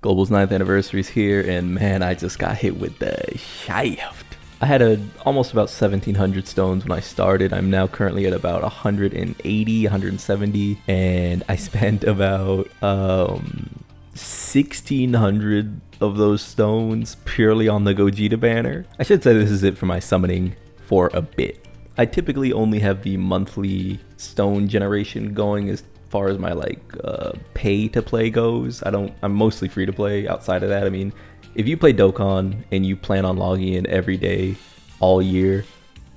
Global's 9th anniversary is here, and man, I just got hit with the shaft. I had almost about 1,700 stones when I started. I'm now currently at about 180, 170, and I spent about 1,600 of those stones purely on the Gogeta banner. I should say this is it for my summoning for a bit. I typically only have the monthly stone generation going as far as my pay to play goes. I'm mostly free to play outside of that. I mean, if you play Dokkan and you plan on logging in every day all year,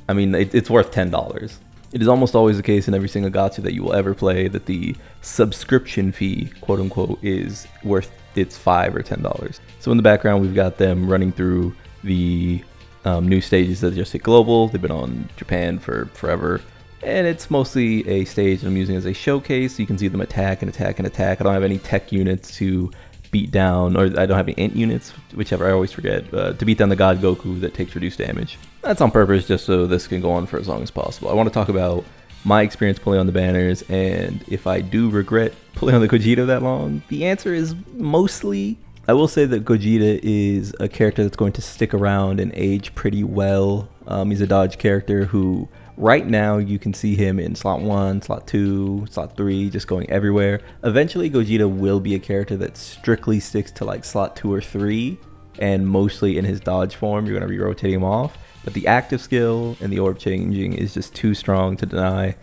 I mean, it's worth $10. It is almost always the case in every single gacha that you will ever play that the subscription fee, quote unquote, is worth its $5 or $10. So in the background, we've got them running through the new stages that just hit global. They've been on Japan for forever. And it's mostly a stage I'm using as a showcase. You can see them attack and attack and attack. I don't have any tech units to beat down, or I don't have any int units, whichever, I always forget, to beat down the God Goku that takes reduced damage. That's on purpose, just so this can go on for as long as possible. I want to talk about my experience pulling on the banners, and if I do regret pulling on the Gogeta that long, the answer is mostly. I will say that Gogeta is a character that's going to stick around and age pretty well. He's a dodge character who, right now, you can see him in slot 1, slot 2, slot 3, just going everywhere. Eventually, Gogeta will be a character that strictly sticks to like slot 2 or 3, and mostly in his dodge form, you're going to be rotating him off. But the active skill and the orb changing is just too strong to deny.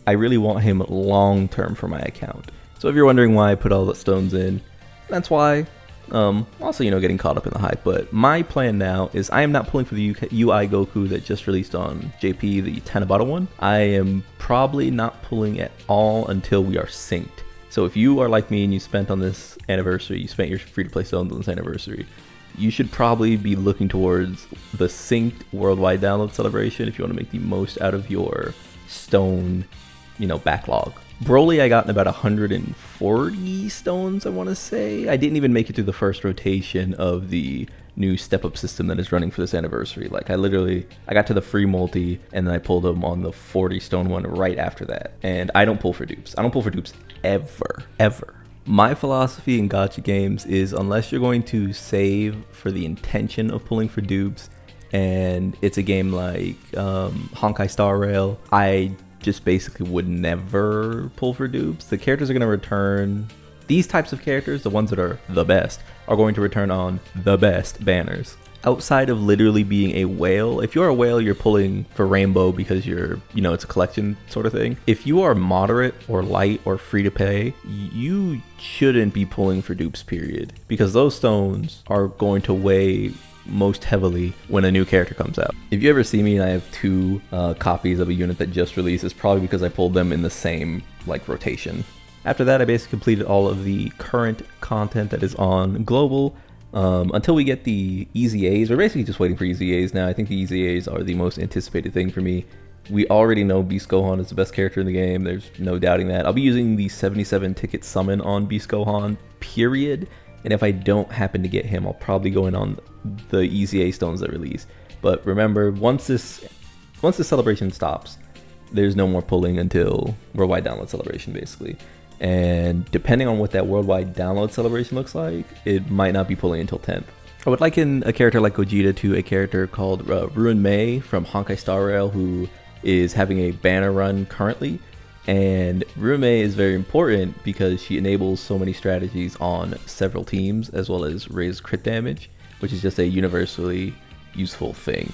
I really want him long term for my account. So if you're wondering why I put all the stones in, that's why. Also, getting caught up in the hype, but my plan now is I am not pulling for the UI Goku that just released on JP, the Tanabata one. I am probably not pulling at all until we are synced. So if you are like me and you spent on this anniversary, you spent your free-to-play stones on this anniversary, you should probably be looking towards the synced worldwide download celebration if you want to make the most out of your stone, backlog. Broly, I got in about 140 stones, I want to say. I didn't even make it through the first rotation of the new step-up system that is running for this anniversary. I got to the free multi, and then I pulled them on the 40 stone one right after that. And I don't pull for dupes. I don't pull for dupes ever. My philosophy in gacha games is unless you're going to save for the intention of pulling for dupes, and it's a game like Honkai Star Rail, I just basically would never pull for dupes. The characters are going to return. These types of characters, the ones that are the best, are going to return on the best banners. Outside of literally being a whale, if you're a whale, you're pulling for rainbow because it's a collection sort of thing. If you are moderate or light or free to pay, you shouldn't be pulling for dupes, period. Because those stones are going to weigh most heavily when a new character comes out. If you ever see me and I have 2 copies of a unit that just released, it's probably because I pulled them in the same rotation. After that, I basically completed all of the current content that is on global until we get the EZAs. We're basically just waiting for EZAs now. I think the EZAs are the most anticipated thing for me. We already know Beast Gohan is the best character in the game. There's no doubting that. I'll be using the 77 ticket summon on Beast Gohan, period. And if I don't happen to get him, I'll probably go in on the EZA stones that release. But remember, once this celebration stops, there's no more pulling until worldwide download celebration, basically. And depending on what that worldwide download celebration looks like, it might not be pulling until 10th. I would liken a character like Gogeta to a character called Ruin Mei from Honkai Star Rail, who is having a banner run currently. And Ruin Mei is very important because she enables so many strategies on several teams, as well as raised crit damage, which is just a universally useful thing.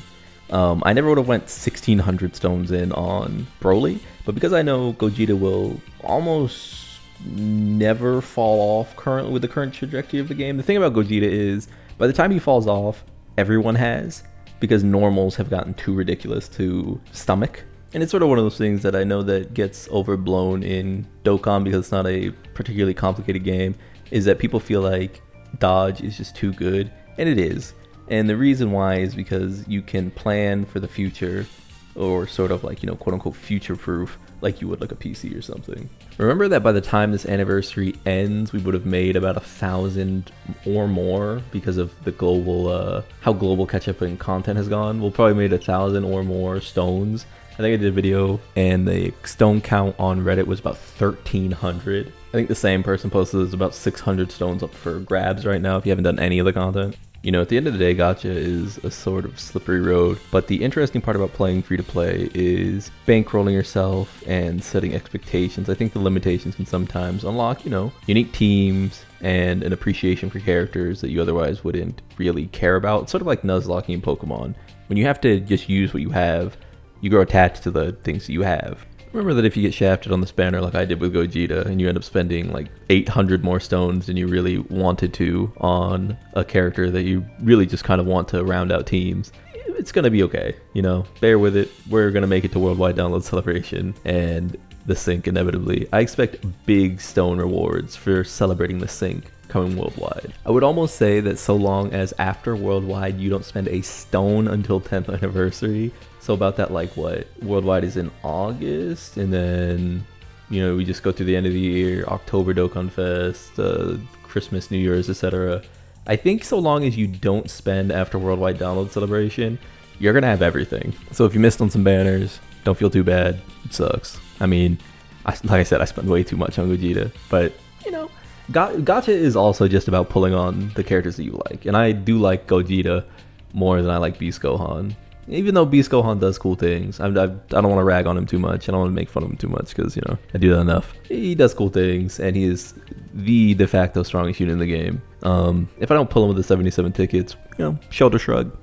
I never would have went 1,600 stones in on Broly, but because I know Gogeta will almost never fall off currently with the current trajectory of the game. The thing about Gogeta is, by the time he falls off, everyone has, because normals have gotten too ridiculous to stomach. And it's sort of one of those things that I know that gets overblown in Dokkan because it's not a particularly complicated game, is that people feel like dodge is just too good, and it is. And the reason why is because you can plan for the future, or sort of quote unquote future proof like you would like a PC or something. Remember that by the time this anniversary ends, we would have made about 1,000 or more because of the global, how global catch-up and content has gone. We'll probably made 1,000 or more stones. I think I did a video and the stone count on Reddit was about 1,300. I think the same person posted there's about 600 stones up for grabs right now if you haven't done any of the content. You know, at the end of the day, gacha is a sort of slippery road, but the interesting part about playing free-to-play is bankrolling yourself and setting expectations. I think the limitations can sometimes unlock, you know, unique teams and an appreciation for characters that you otherwise wouldn't really care about. It's sort of like Nuzlocke in Pokemon. When you have to just use what you have, you grow attached to the things that you have. Remember that if you get shafted on this banner like I did with Gogeta and you end up spending like 800 more stones than you really wanted to on a character that you really just kind of want to round out teams, it's going to be okay. You know, bear with it. We're going to make it to Worldwide Download Celebration and the sync inevitably. I expect big stone rewards for celebrating the sync coming worldwide. I would almost say that so long as after worldwide you don't spend a stone until 10th anniversary. So about that, like what worldwide is in August, and then, you know, we just go through the end of the year, October Dokkan Fest, Christmas, New Year's, etc. I think so long as you don't spend after worldwide download celebration, you're gonna have everything. So if you missed on some banners, don't feel too bad. It sucks. I mean, like I said, I spent way too much on Gogeta, but you know, gacha is also just about pulling on the characters that you like, and I do like Gogeta more than I like Beast Gohan. Even though Beast Gohan does cool things, I don't want to rag on him too much. I don't want to make fun of him too much because, you know, I do that enough. He does cool things, and he is the de facto strongest unit in the game. If I don't pull him with the 77 tickets, you know, shoulder shrug.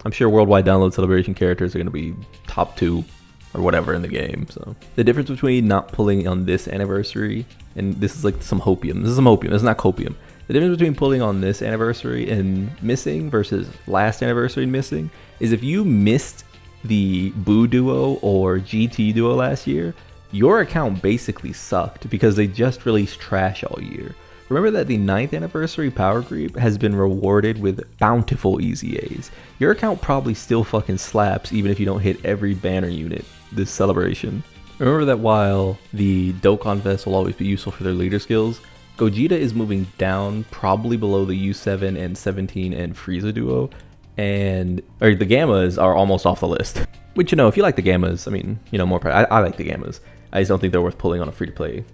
I'm sure worldwide download celebration characters are going to be top 2 or whatever in the game. So the difference between not pulling on this anniversary, and this is like some hopium. This is some hopium. This is not copium. The difference between pulling on this anniversary and missing versus last anniversary and missing is if you missed the Boo Duo or GT Duo last year, your account basically sucked because they just released trash all year. Remember that the 9th anniversary power creep has been rewarded with bountiful EZAs. Your account probably still fucking slaps even if you don't hit every banner unit this celebration. Remember that while the Dokkan Fest will always be useful for their leader skills, Gogeta is moving down probably below the U7 and 17 and Frieza duo, and the Gammas are almost off the list. Which, you know, if you like the Gammas, I mean, you know, I like the Gammas. I just don't think they're worth pulling on a free-to-play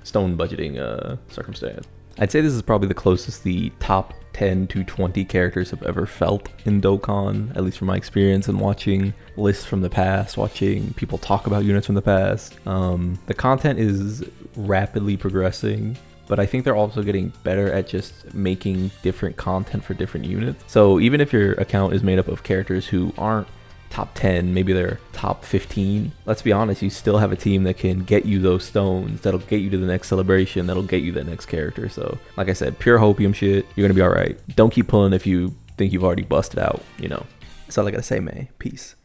stone budgeting circumstance. I'd say this is probably the closest the top 10 to 20 characters have ever felt in Dokkan, at least from my experience and watching lists from the past, watching people talk about units from the past. The content is rapidly progressing, but I think they're also getting better at just making different content for different units. So even if your account is made up of characters who aren't top 10, maybe they're top 15, let's be honest, you still have a team that can get you those stones, that'll get you to the next celebration, that'll get you that next character. So like I said, pure hopium shit, you're gonna be all right. Don't keep pulling if you think you've already busted out, you know. That's all I gotta say, man. Peace.